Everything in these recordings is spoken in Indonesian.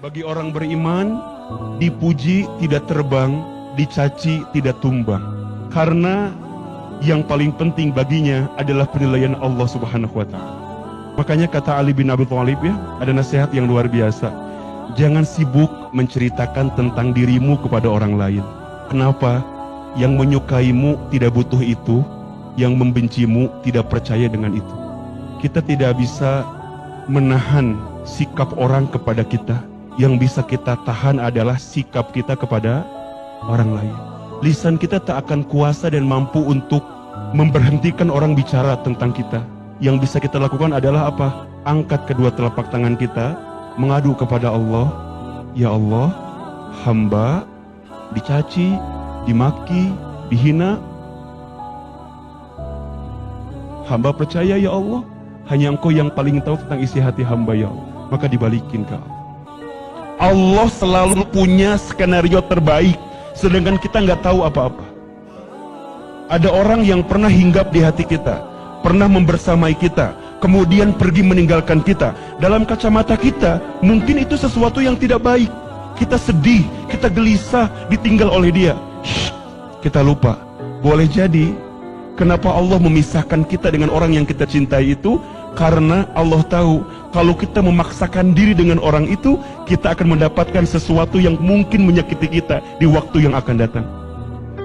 Bagi orang beriman, dipuji tidak terbang, dicaci tidak tumbang. Karena yang paling penting baginya adalah penilaian Allah Subhanahu wa Ta'ala. Makanya kata Ali bin Abi Thalib, ya, ada nasihat yang luar biasa. Jangan sibuk menceritakan tentang dirimu kepada orang lain. Kenapa? Yang menyukaimu tidak butuh itu, yang membencimu tidak percaya dengan itu. Kita tidak bisa menahan sikap orang kepada kita. Yang bisa kita tahan adalah sikap kita kepada orang lain. Lisan kita tak akan kuasa dan mampu untuk memberhentikan orang bicara tentang kita. Yang bisa kita lakukan adalah apa? Angkat kedua telapak tangan kita, mengadu kepada Allah. Ya Allah, hamba dicaci, dimaki, dihina. Hamba percaya ya Allah, hanya Engkau yang paling tahu tentang isi hati hamba ya Allah. Maka dibalikin ke Allah. Allah selalu punya skenario terbaik, sedangkan kita nggak tahu apa-apa. Ada orang yang pernah hinggap di hati kita, pernah membersamai kita, kemudian pergi meninggalkan kita. Dalam kacamata kita, mungkin itu sesuatu yang tidak baik. Kita sedih, kita gelisah, ditinggal oleh dia. Kita lupa, boleh jadi kenapa Allah memisahkan kita dengan orang yang kita cintai itu? Karena Allah tahu, kalau kita memaksakan diri dengan orang itu, kita akan mendapatkan sesuatu yang mungkin menyakiti kita di waktu yang akan datang.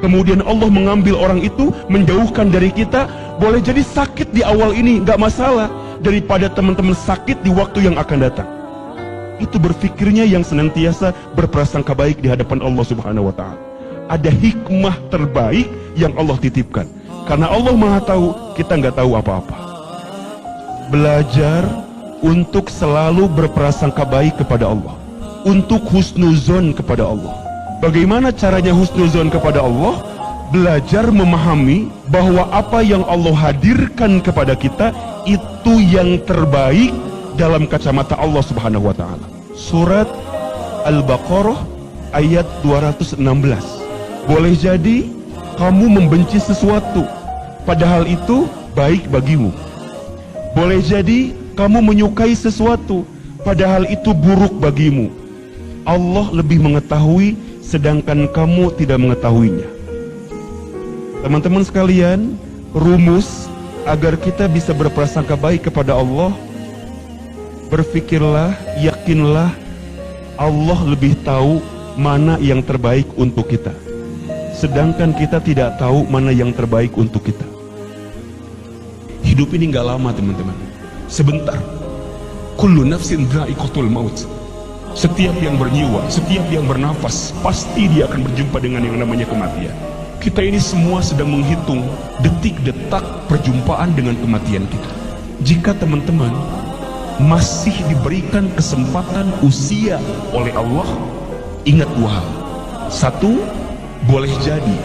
Kemudian Allah mengambil orang itu, menjauhkan dari kita. Boleh jadi sakit di awal ini, gak masalah, daripada teman-teman sakit di waktu yang akan datang. Itu berfikirnya yang senantiasa berprasangka baik di hadapan Allah Subhanahu wa Ta'ala. Ada hikmah terbaik yang Allah titipkan. Karena Allah Maha tahu, kita nggak tahu apa-apa. Belajar untuk selalu berprasangka baik kepada Allah, untuk husnuzon kepada Allah. Bagaimana caranya husnuzon kepada Allah? Belajar memahami bahwa apa yang Allah hadirkan kepada kita itu yang terbaik dalam kacamata Allah Subhanahu wa Ta'ala. Surat Al-Baqarah ayat 216. Boleh jadi kamu membenci sesuatu, padahal itu baik bagimu. Boleh jadi kamu menyukai sesuatu, padahal itu buruk bagimu. Allah lebih mengetahui, sedangkan kamu tidak mengetahuinya. Teman-teman sekalian, rumus agar kita bisa berprasangka baik kepada Allah, berfikirlah, yakinlah, Allah lebih tahu mana yang terbaik untuk kita, sedangkan kita tidak tahu mana yang terbaik untuk kita. Hidup ini nggak lama teman-teman, sebentar. Kullu nafsin dha'iqatul maut. Setiap yang berjiwa, setiap yang bernafas, pasti dia akan berjumpa dengan yang namanya kematian. Kita ini semua sedang menghitung detik-detak perjumpaan dengan kematian kita. Jika teman-teman masih diberikan kesempatan usia oleh Allah, ingat dua hal. Satu, boleh jadi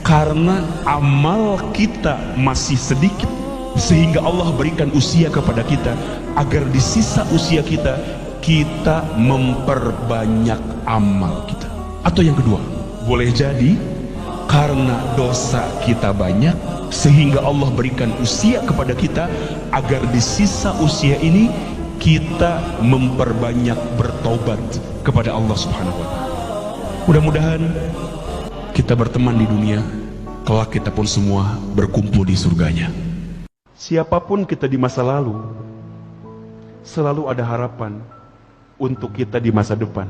karena amal kita masih sedikit, sehingga Allah berikan usia kepada kita agar di sisa usia kita, kita memperbanyak amal kita. Atau yang kedua, boleh jadi karena dosa kita banyak, sehingga Allah berikan usia kepada kita agar di sisa usia ini kita memperbanyak bertobat kepada Allah Subhanahu wa Ta'ala. Mudah-mudahan kita berteman di dunia, kelak kita pun semua berkumpul di surganya. Siapapun kita di masa lalu, selalu ada harapan untuk kita di masa depan.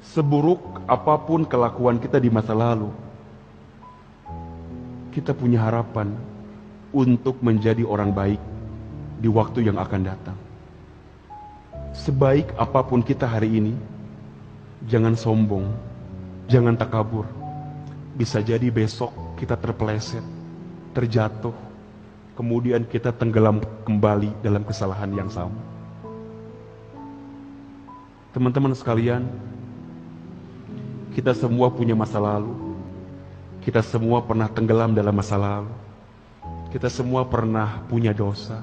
Seburuk apapun kelakuan kita di masa lalu, kita punya harapan untuk menjadi orang baik di waktu yang akan datang. Sebaik apapun kita hari ini, jangan sombong, jangan takabur. Bisa jadi besok kita terpeleset, terjatuh, kemudian kita tenggelam kembali dalam kesalahan yang sama. Teman-teman sekalian, kita semua punya masa lalu. Kita semua pernah tenggelam dalam masa lalu. Kita semua pernah punya dosa.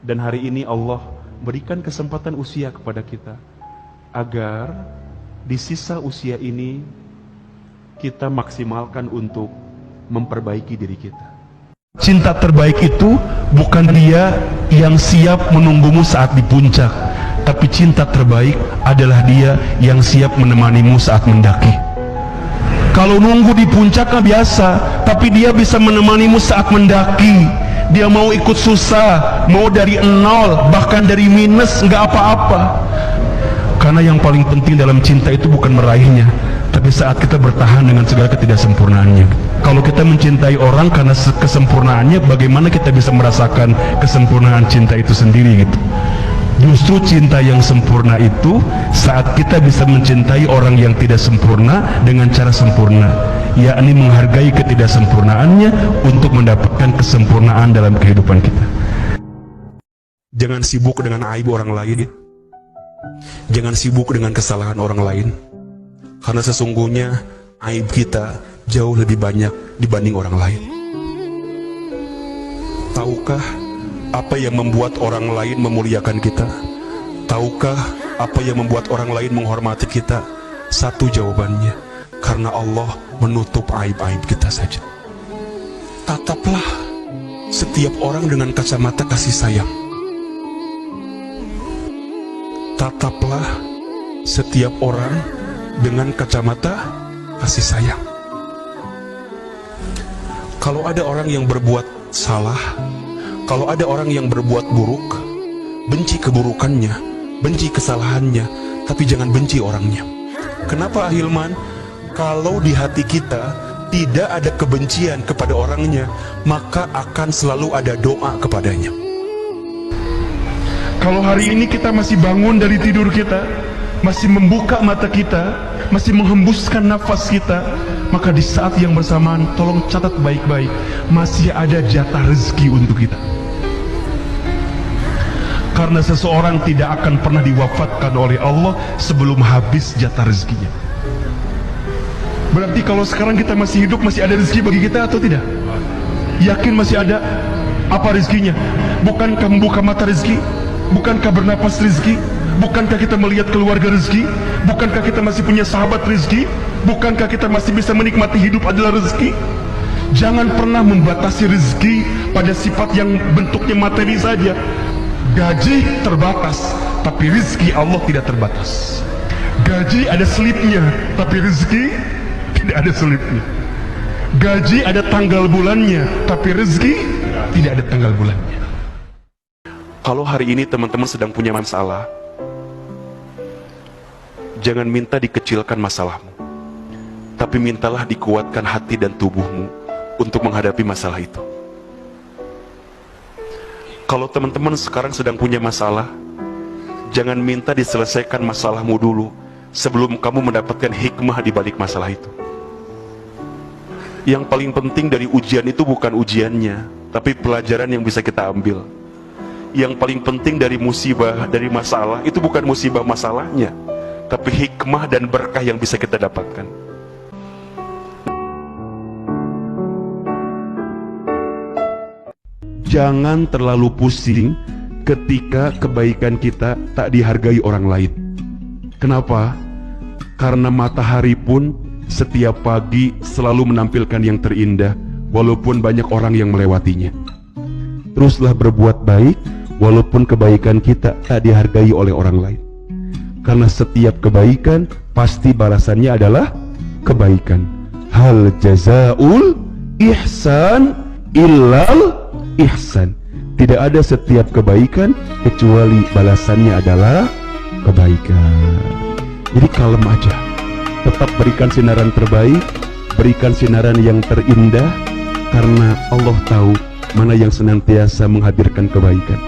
Dan hari ini Allah berikan kesempatan usia kepada kita, agar di sisa usia ini kita maksimalkan untuk memperbaiki diri kita. Cinta terbaik itu bukan dia yang siap menunggumu saat di puncak, tapi cinta terbaik adalah dia yang siap menemanimu saat mendaki. Kalau nunggu di puncak biasa, tapi dia bisa menemanimu saat mendaki. Dia mau ikut susah, mau dari nol, bahkan dari minus, nggak apa-apa. Karena yang paling penting dalam cinta itu bukan meraihnya, tapi saat kita bertahan dengan segala ketidaksempurnaannya. Kalau kita mencintai orang karena kesempurnaannya, bagaimana kita bisa merasakan kesempurnaan cinta itu sendiri gitu. Justru cinta yang sempurna itu saat kita bisa mencintai orang yang tidak sempurna dengan cara sempurna, yakni menghargai ketidaksempurnaannya untuk mendapatkan kesempurnaan dalam kehidupan kita. Jangan sibuk dengan aib orang lain, jangan sibuk dengan kesalahan orang lain, karena sesungguhnya aib kita jauh lebih banyak dibanding orang lain. Tahukah apa yang membuat orang lain memuliakan kita? Tahukah apa yang membuat orang lain menghormati kita? Satu jawabannya, karena Allah menutup aib-aib kita saja. Tataplah setiap orang dengan kacamata kasih sayang. Tataplah setiap orang dengan kacamata kasih sayang. Kalau ada orang yang berbuat salah, kalau ada orang yang berbuat buruk, benci keburukannya, benci kesalahannya, tapi jangan benci orangnya. Kenapa Ahilman? Kalau di hati kita tidak ada kebencian kepada orangnya, maka akan selalu ada doa kepadanya. Kalau hari ini kita masih bangun dari tidur kita, masih membuka mata kita, masih menghembuskan nafas kita, maka di saat yang bersamaan tolong catat baik-baik, masih ada jatah rezeki untuk kita. Karena seseorang tidak akan pernah diwafatkan oleh Allah sebelum habis jatah rezekinya. Berarti kalau sekarang kita masih hidup, masih ada rezeki bagi kita atau tidak? Yakin masih ada? Apa rezekinya? Bukankah membuka mata rezeki? Bukankah bernapas rezeki? Bukankah kita melihat keluarga rezeki? Bukankah kita masih punya sahabat rezeki? Bukankah kita masih bisa menikmati hidup adalah rezeki? Jangan pernah membatasi rezeki pada sifat yang bentuknya materi saja. Gaji terbatas, tapi rezeki Allah tidak terbatas. Gaji ada selipnya, tapi rezeki tidak ada selipnya. Gaji ada tanggal bulannya, tapi rezeki tidak ada tanggal bulannya. Kalau hari ini teman-teman sedang punya masalah, jangan minta dikecilkan masalahmu, tapi mintalah dikuatkan hati dan tubuhmu untuk menghadapi masalah itu. Kalau teman-teman sekarang sedang punya masalah, jangan minta diselesaikan masalahmu dulu sebelum kamu mendapatkan hikmah di balik masalah itu. Yang paling penting dari ujian itu bukan ujiannya, tapi pelajaran yang bisa kita ambil. Yang paling penting dari musibah, dari masalah, itu bukan musibah masalahnya, tapi hikmah dan berkah yang bisa kita dapatkan. Jangan terlalu pusing ketika kebaikan kita tak dihargai orang lain. Kenapa? Karena matahari pun setiap pagi selalu menampilkan yang terindah, walaupun banyak orang yang melewatinya. Teruslah berbuat baik, walaupun kebaikan kita tak dihargai oleh orang lain. Karena setiap kebaikan pasti balasannya adalah kebaikan. Hal jazaul ihsan illal ihsan. Tidak ada setiap kebaikan kecuali balasannya adalah kebaikan. Jadi kalem aja, tetap berikan sinaran terbaik, berikan sinaran yang terindah, karena Allah tahu mana yang senantiasa menghadirkan kebaikan.